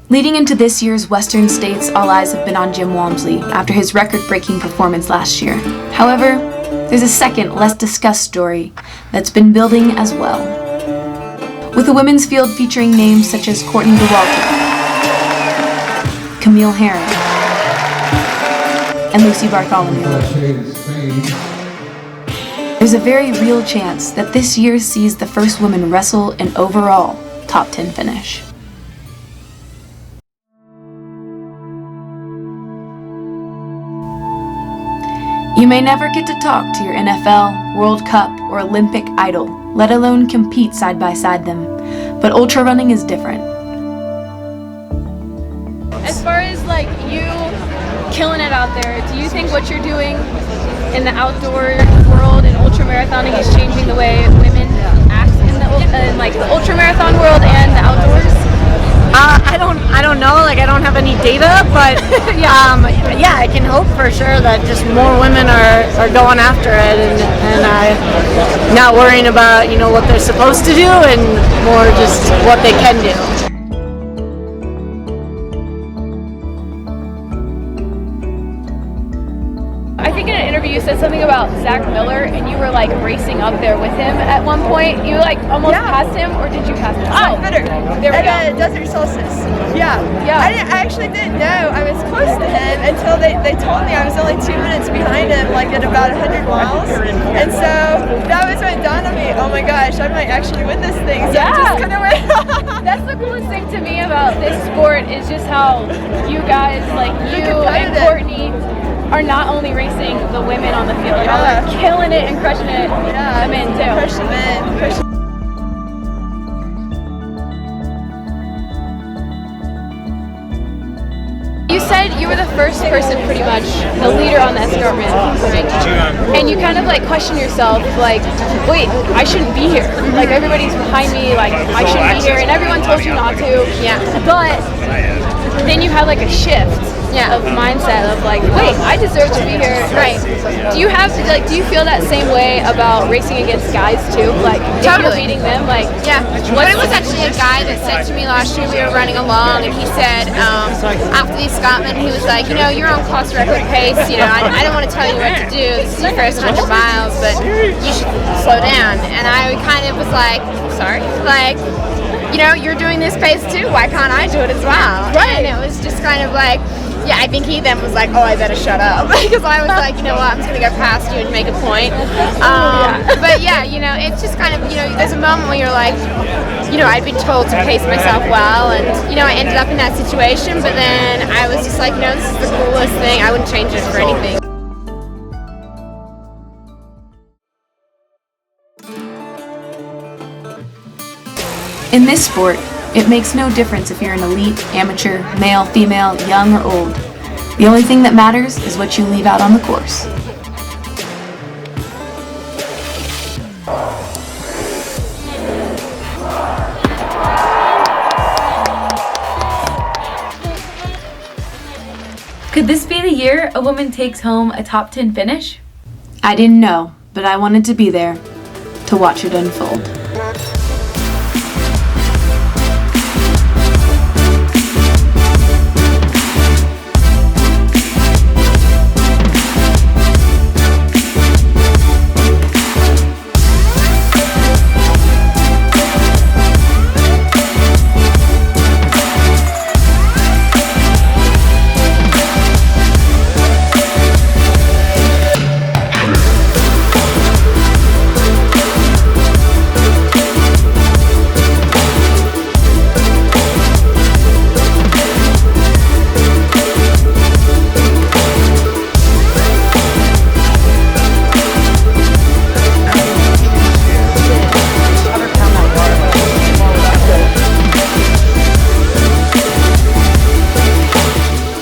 Leading into this year's Western States, all eyes have been on Jim Walmsley after his record-breaking performance last year. However, there's a second, less discussed story that's been building as well. With a women's field featuring names such as Courtney Dauwalter, Camille Herron, and Lucy Bartholomew, there's a very real chance that this year sees the first woman wrestle an overall top 10 finish. You may never get to talk to your NFL, World Cup, or Olympic idol, let alone compete side by side them, but ultra running is different. As far as like you killing it out there, do you think what you're doing in the outdoor world and ultra marathoning is changing the way women act in like the ultra marathon world and the outdoors? I don't know, like I don't have any data, but yeah, I can hope for sure that just more women are going after it and not worrying about, you know, what they're supposed to do and more just what they can do. I think in an interview you said something about Zach Miller and you were like racing up there with him at one point. You like almost passed him, or did you pass him? Oh, better. There we go. At Desert Solstice. Yeah. I actually didn't know I was close to him until they told me I was only 2 minutes behind him, like at about 100 miles. And so that was when it dawned on me, oh my gosh, I might actually win this thing. So I'm just gonna win. That's the coolest thing to me about this sport is just how you guys, like you and Courtney, are not only racing the women on the field, they're killing it and crushing it. Yeah, the men too. Crush the men. You said you were the first person, pretty much, the leader on the escarpment, right? And you kind of like question yourself, like, wait, I shouldn't be here. Like everybody's behind me, like I shouldn't be here, and everyone told you not to. Yeah. But then you had like a shift. Of mindset of like, wait, I deserve to be here. Right. Do you feel that same way about racing against guys too? Like Totally. If you're beating them, like But it was actually a guy that said to me last year, we were running along, and he said, after the escarpment, he was like, you know, you're on course record pace, you know, I don't want to tell you what to do, this is your first 100 miles, but you should slow down. And I kind of was like, sorry? Like, you know, you're doing this pace too, why can't I do it as well? Right. And it was just kind of like, yeah, I think he then was like, oh, I better shut up. Because I was like, you know what, I'm just going to go past you and make a point. But yeah, you know, it's just kind of, you know, there's a moment where you're like, you know, I'd been told to pace myself well, and, you know, I ended up in that situation, but then I was just like, you know, this is the coolest thing. I wouldn't change this for anything. In this sport, it makes no difference if you're an elite, amateur, male, female, young, or old. The only thing that matters is what you leave out on the course. Could this be the year a woman takes home a top 10 finish? I didn't know, but I wanted to be there to watch it unfold.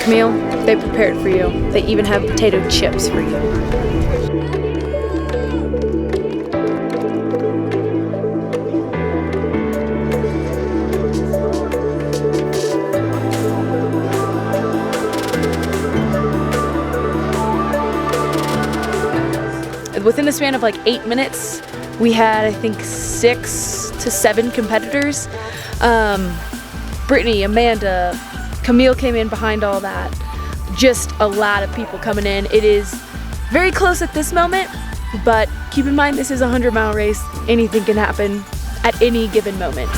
Camille, they prepared for you. They even have potato chips for you. Within the span of like 8 minutes, we had, I think, 6 to to 7 competitors. Brittany, Amanda, Camille came in behind all that. Just a lot of people coming in. It is very close at this moment, but keep in mind this is a 100-mile race. Anything can happen at any given moment.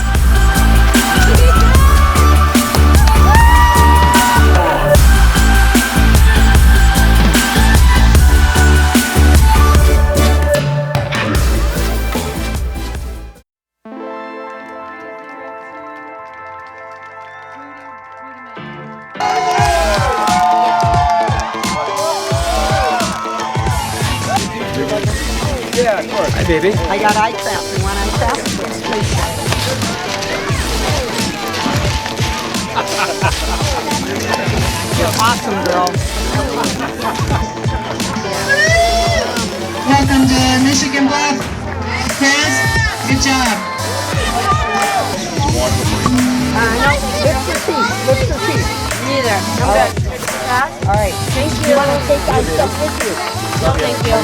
Hi, baby. I got eye crap. You want eye crap? You're awesome, girl. Welcome to Michigan Bluff. Chris, good job. No, lift your feet. Lift your feet. Neither. I'm good. All right. Thank you. You want to take that stuff with you? No, thank you.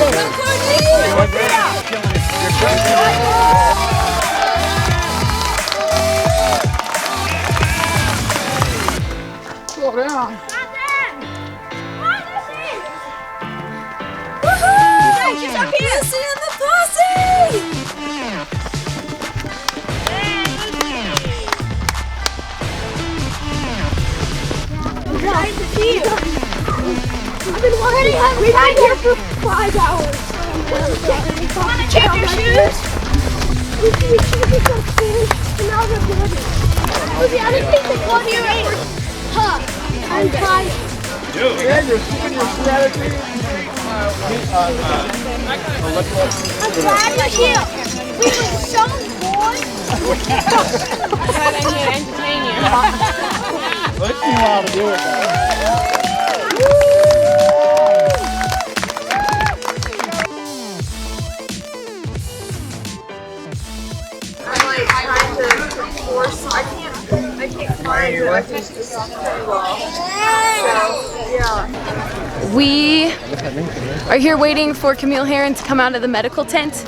Slow down. I've been waiting. We've been here for 5 hours. Want to check your shoes? We should upstairs, and now they're bloody. I didn't think they called you in. Huh? I'm fine. Yeah, you're keeping your strategy. I'm glad we're here. We were so bored. I'm glad I'm here to entertain you. Let's see how to do it now. We are here waiting for Camille Herron to come out of the medical tent.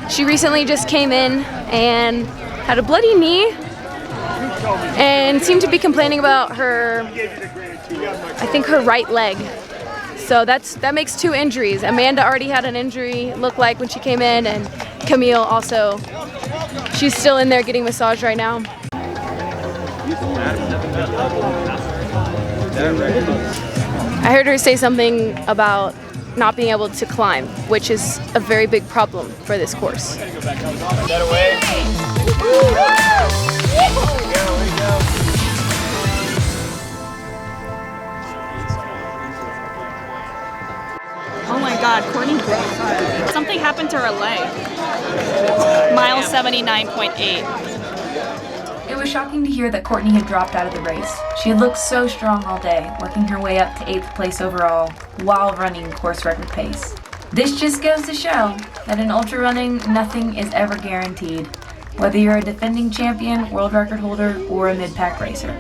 She recently just came in and had a bloody knee and seemed to be complaining about her, I think her right leg. So that makes 2 injuries. Amanda already had an injury, it looked like, when she came in, and Camille also. She's still in there getting massaged right now. I heard her say something about not being able to climb, which is a very big problem for this course. Oh my God, Courtney broke. Something happened to her leg. Mile 79.8. It was shocking to hear that Courtney had dropped out of the race. She had looked so strong all day, working her way up to 8th place overall, while running course record pace. This just goes to show that in ultra running, nothing is ever guaranteed, whether you're a defending champion, world record holder, or a mid-pack racer.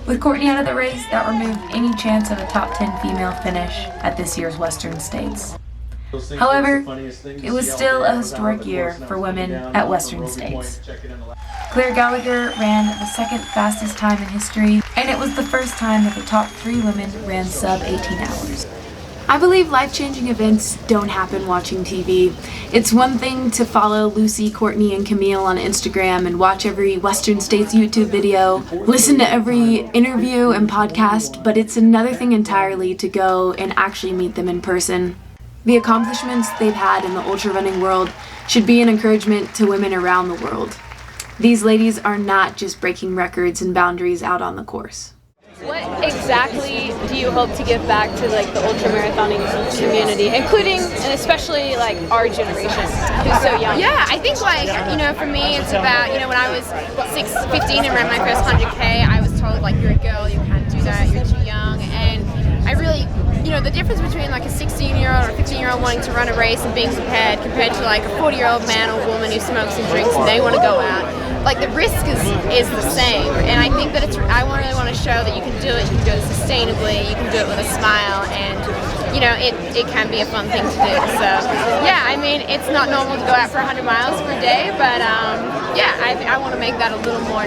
With Courtney out of the race, that removed any chance of a top 10 female finish at this year's Western States. However, it was still a historic year for women at Western States. Claire Gallagher ran the 2nd fastest time in history, and it was the first time that the top 3 women ran sub 18 hours. I believe life-changing events don't happen watching TV. It's one thing to follow Lucy, Courtney, and Camille on Instagram and watch every Western States YouTube video, listen to every interview and podcast, but it's another thing entirely to go and actually meet them in person. The accomplishments they've had in the ultra running world should be an encouragement to women around the world. These ladies are not just breaking records and boundaries out on the course. What exactly do you hope to give back to like the ultramarathoning community, including and especially like our generation who's so young? Yeah, I think like, you know, for me it's about, you know, when I was 15 and ran my first 100K, I was told like, you're a girl, you can't do that, you're too young. And I really, you know, the difference between like a 16-year-old or a 15-year-old wanting to run a race and being prepared compared to like a 40-year-old man or woman who smokes and drinks and they want to go out. Like the risk is the same, and I think that I really want to show that you can do it. You can do it sustainably. You can do it with a smile, and you know, it can be a fun thing to do. So yeah, I mean, it's not normal to go out for 100 miles per day, but yeah, I want to make that a little more